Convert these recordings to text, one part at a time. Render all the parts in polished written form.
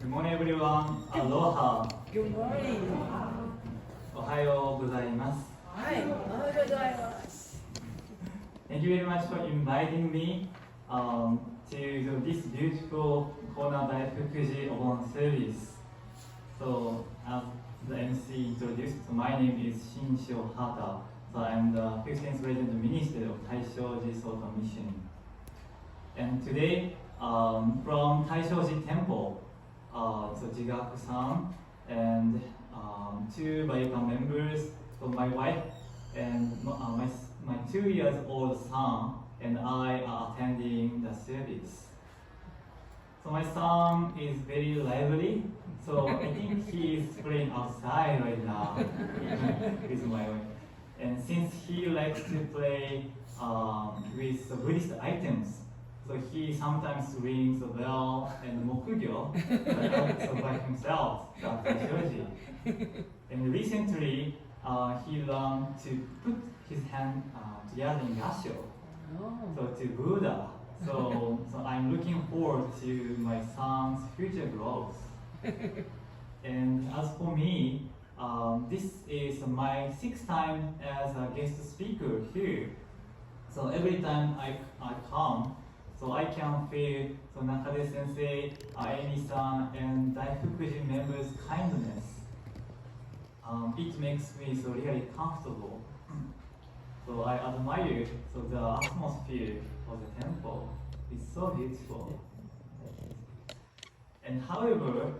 Good morning everyone. Aloha. Good morning. おはようございます。はい、おはようございます。Thank you very much for inviting me to do this beautiful Kona Daifukuji Obon service. So, as the MC introduced, so my name is Shinsho Hata. So I'm the 15th Resident Minister of Taishoji Soto Mission. And today, from Taishoji Temple, so Jigaku-san and two Bayokan members, so my wife and my 2-year-old son and I are attending the service. So my son is very lively, so I think he is playing outside right now with my wife. And since he likes to play with Buddhist items, so he sometimes rings a bell and mokugyo so by himself at Taishoji. And recently he learned to put his hand together in gasho, so to Buddha. So I'm looking forward to my son's future growth. And as for me, this is my 6th time as a guest speaker here. So every time I come, so I can feel so Nakade Sensei, Aemi-san, and Daifukuji members' kindness. It makes me so really comfortable. So I admire so the atmosphere of the temple. It's so beautiful. And however,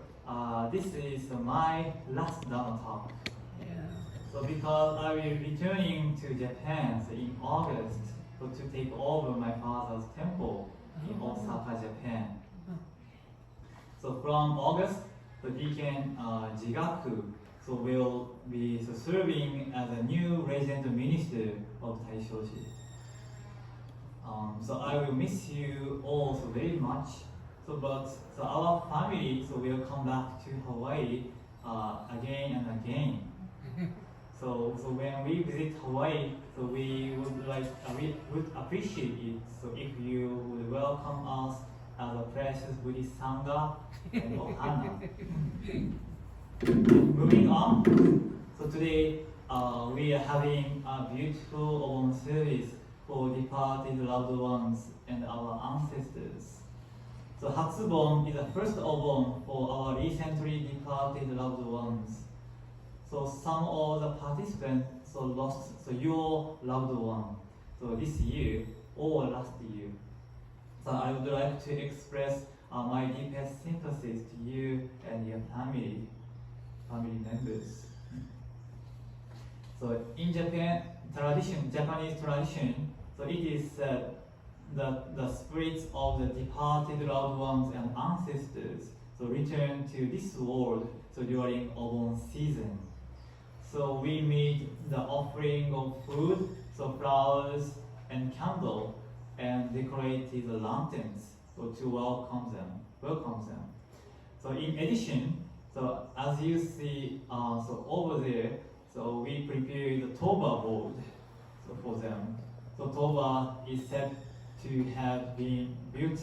this is my last Dharma talk. Yeah. So because I will be returning to Japan so in August to take over my father's temple in Osaka, Japan. So from August, the deacon Jigaku will be serving as a new resident minister of Taishoji. So I will miss you all so very much. But our family will come back to Hawaii again and again. So when we visit Hawaii, we would appreciate it. So if you would welcome us as a precious Buddhist Sangha and Ohana. Moving on. So today we are having a beautiful Obon service for departed loved ones and our ancestors. So Hatsubon is the first Obon for our recently departed loved ones. So some of the participants lost your loved one this year or last year. So I would like to express my deepest sympathies to you and your family members. So in Japanese tradition, so it is said that the spirits of the departed loved ones and ancestors return to this world during Obon season. So we made the offering of food, flowers and candle, and decorated the lanterns to welcome them. So in addition, as you see over there, we prepared the toba board for them. So toba is said to have been built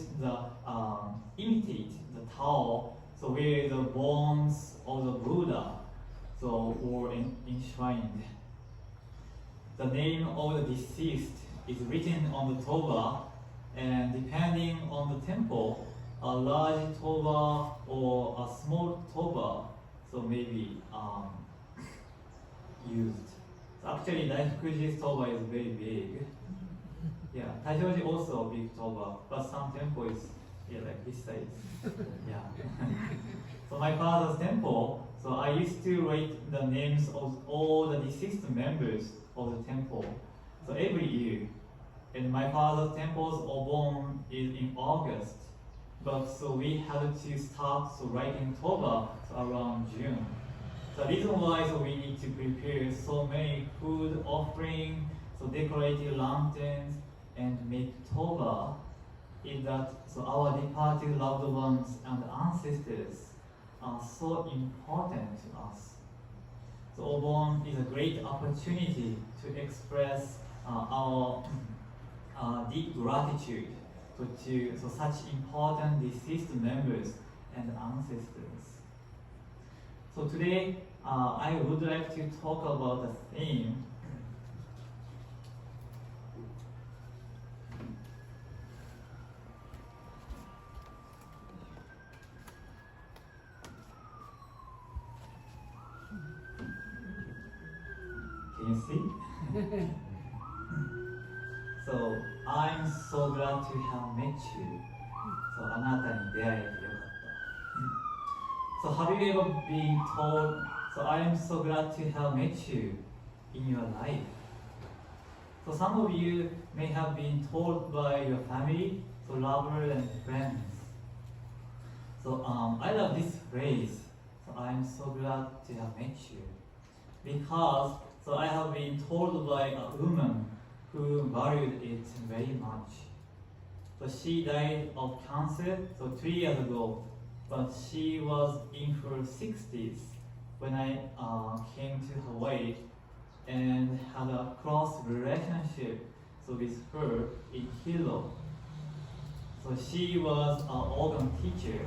imitate the towel where the bones of the Buddha were enshrined. The name of the deceased is written on the toba, and depending on the temple, a large toba or a small toba may be used. So actually, Daifukuji's toba is very big. Yeah, Taishoji also a big toba, but some temple is like this size. Yeah. So my father's temple, I used to write the names of all the deceased members of the temple. So every year. And my father's temple's Obon is in August. But we had to start writing toba around June. The reason why we need to prepare so many food offerings, decorated lanterns, and make toba is that our departed loved ones and ancestors are so important to us. So Obon is a great opportunity to express our deep gratitude to such important deceased members and ancestors. So today I would like to talk about the theme Can you see? So I'm so glad to have met you. So あなたに出会えてよかった。So have you ever been told? So I am so glad to have met you in your life. So some of you may have been told by your family, so lovers and friends. So I love this phrase. So I am so glad to have met you because so I have been told by a woman who valued it very much. So she died of cancer 3 years ago, but she was in her 60s when I came to Hawaii and had a close relationship with her in Hilo. So she was an organ teacher.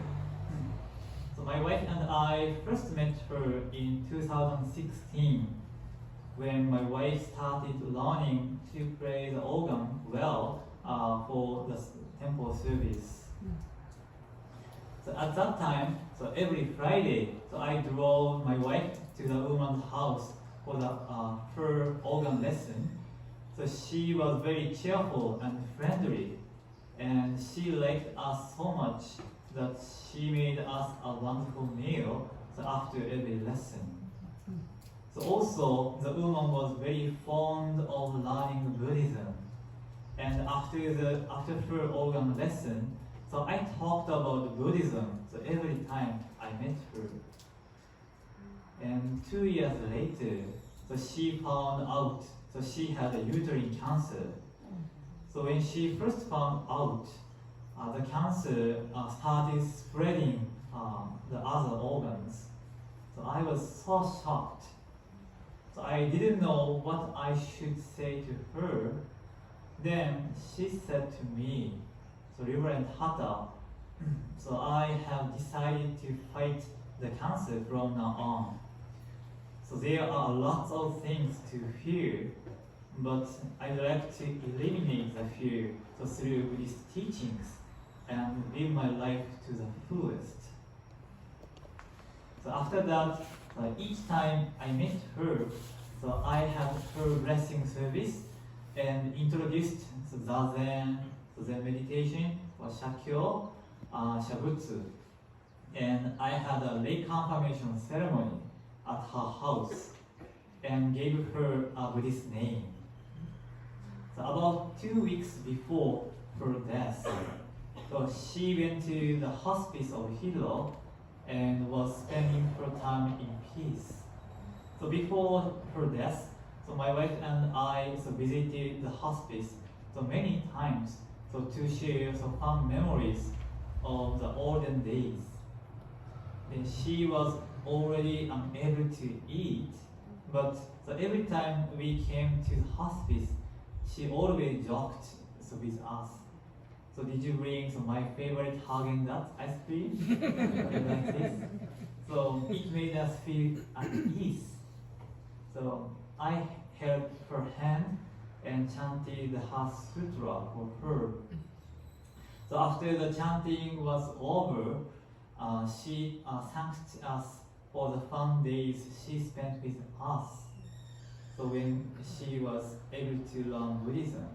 So my wife and I first met her in 2016 when my wife started learning to play the organ well for the temple service. So at that time, so every Friday, so I drove my wife to the woman's house for the her organ lesson. So she was very cheerful and friendly, and she liked us so much that she made us a wonderful meal after every lesson. So also, the woman was very fond of learning Buddhism. And after her organ lesson, so I talked about Buddhism every time I met her. And 2 years later, so she found out she had a uterine cancer. So when she first found out, the cancer started spreading the other organs. So I was so shocked. So I didn't know what I should say to her. Then she said to me, so Reverend Hata, so I have decided to fight the cancer from now on. So there are lots of things to fear, but I'd like to eliminate the fear through Buddhist teachings and live my life to the fullest. So after that, each time I met her, so I had her blessing service and introduced Zazen, Zen meditation, or Shakyo, Shabutsu. And I had a lay confirmation ceremony at her house and gave her a Buddhist name. So about 2 weeks before her death, so she went to the hospice of Hilo and was spending her time in peace. So before her death, so my wife and I visited the hospice many times to share fun memories of the olden days. And she was already unable to eat, but every time we came to the hospice, she always joked with us. So did you bring my favorite Haagen-Dazs ice cream? Like this. So it made us feel at ease. So I held her hand and chanted the Heart Sutra for her. So after the chanting was over, she thanked us for the fun days she spent with us. So when she was able to learn Buddhism,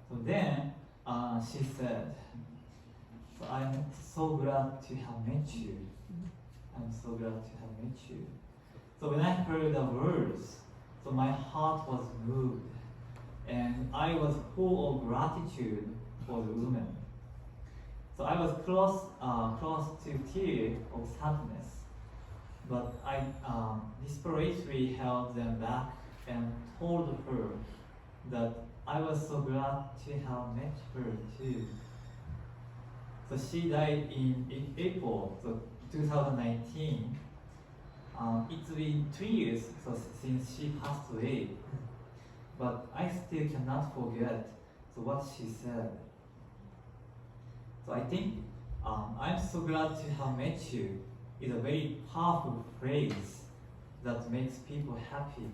so then she said, so I'm so glad to have met you. I'm so glad to have met you. So when I heard the words, so my heart was moved, and I was full of gratitude for the woman. So I was close to tears of sadness, but I desperately held them back and told her that I was so glad to have met her too. So she died in April 2019. It's been 3 years since she passed away, but I still cannot forget what she said. So I think I'm so glad to have met you is a very powerful phrase that makes people happy.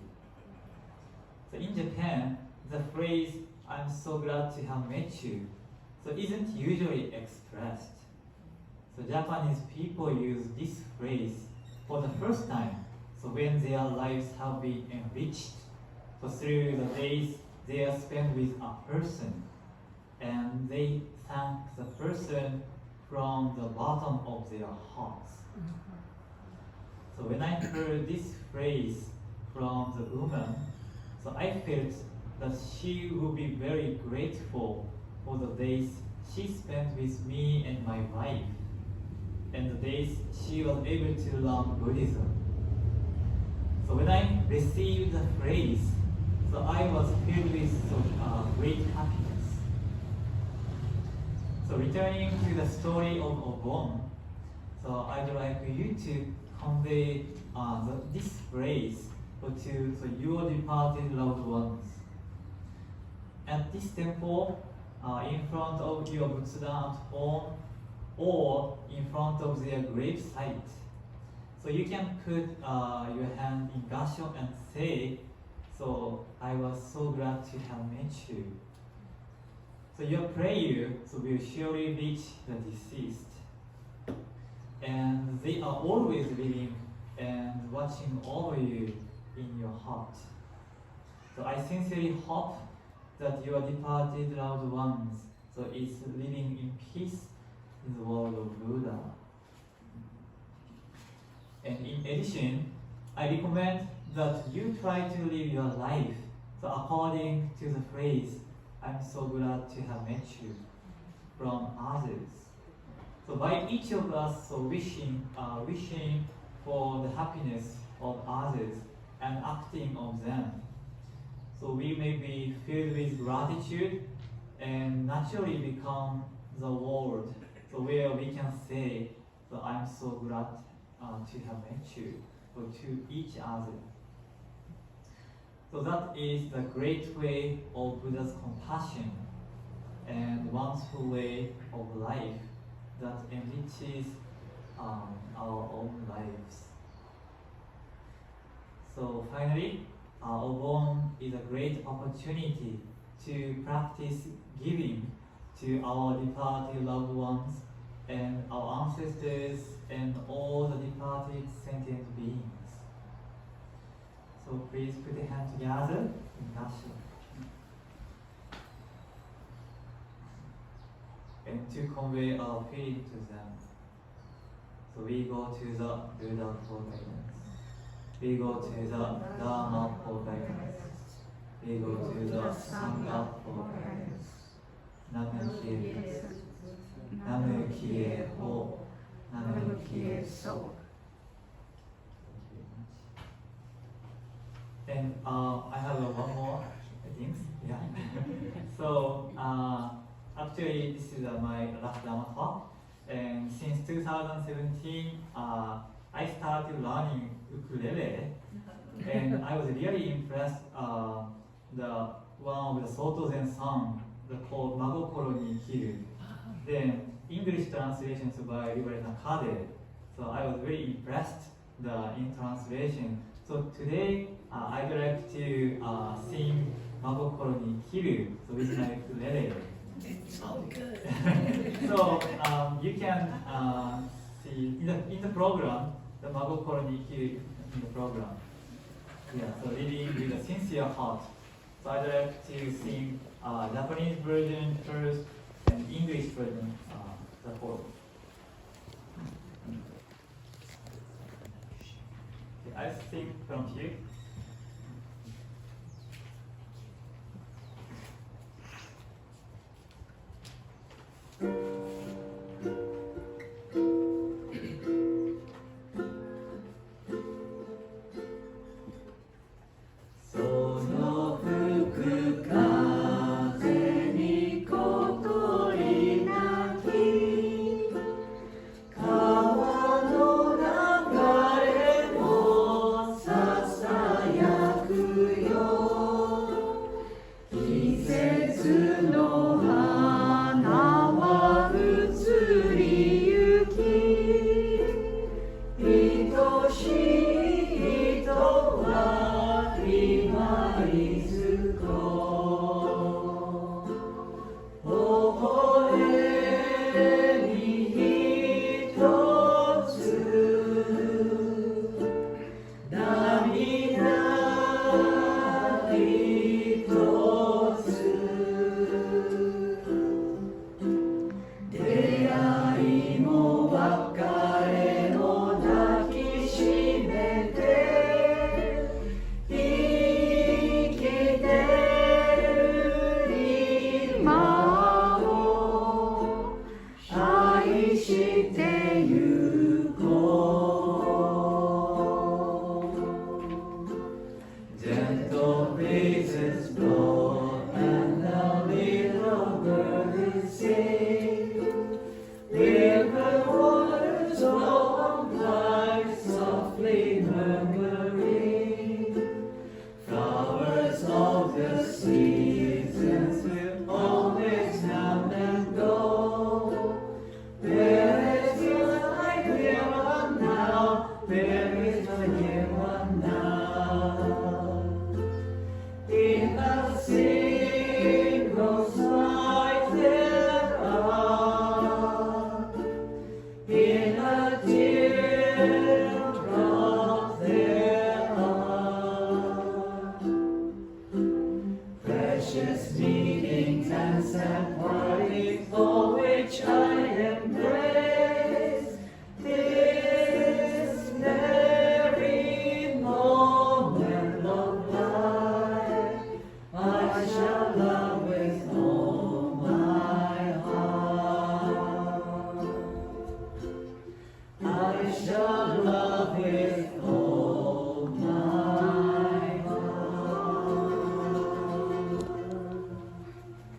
So in Japan, the phrase I'm so glad to have met you isn't usually expressed. So Japanese people use this phrase for the first time. So when their lives have been enriched through the days they have spent with a person, and they thank the person from the bottom of their hearts. So when I heard this phrase from the woman, I felt that she would be very grateful for the days she spent with me and my wife, and the days she was able to learn Buddhism. So when I received the phrase, I was filled with great happiness. So returning to the story of Obon, I'd like you to convey this phrase to your departed loved ones. At this temple, in front of your Butsudan at home, or in front of their grave site. So you can put your hand in Gasho and say, I was so glad to have met you. So your prayer will surely reach the deceased. And they are always living and watching over you in your heart. So I sincerely hope that your departed loved ones is living in peace in the world of Buddha. And in addition, I recommend that you try to live your life according to the phrase, I'm so glad to have met you, from others. So by each of us wishing for the happiness of others and acting of them, we may be filled with gratitude and naturally become the world where we can say, I'm so glad to have met you, to each other. So that is the great way of Buddha's compassion and wonderful way of life that enriches our own lives. So finally, Obon is a great opportunity to practice giving to our departed loved ones and our ancestors and all the departed sentient beings. So please put your hands together in Gasho. And to convey our feeling to them. So we go to the Buddha for guidance. We go to the Dharma for guidance. We go to the Sangha for guidance. Namu Kie, Namu Kie Ho, Namu Kie So. And I have one more thing. Yeah. So actually, this is my last Dharma talk. And since 2017, I started learning ukulele, and I was really impressed. The one of the Soto Zen song called Magokoro Ni Ikiru. Then English translations by Reverend Hata. So I was very impressed in translation. So today I'd like to sing Magokoro Ni Ikiru with my ukulele. Oh, good. So you can see in the program the Magokoro Ni Ikiru in the program. Yeah, so really with a sincere heart. So I'd like to sing Japanese version first and English version the fourth. Okay, I sing from here. Sa 제유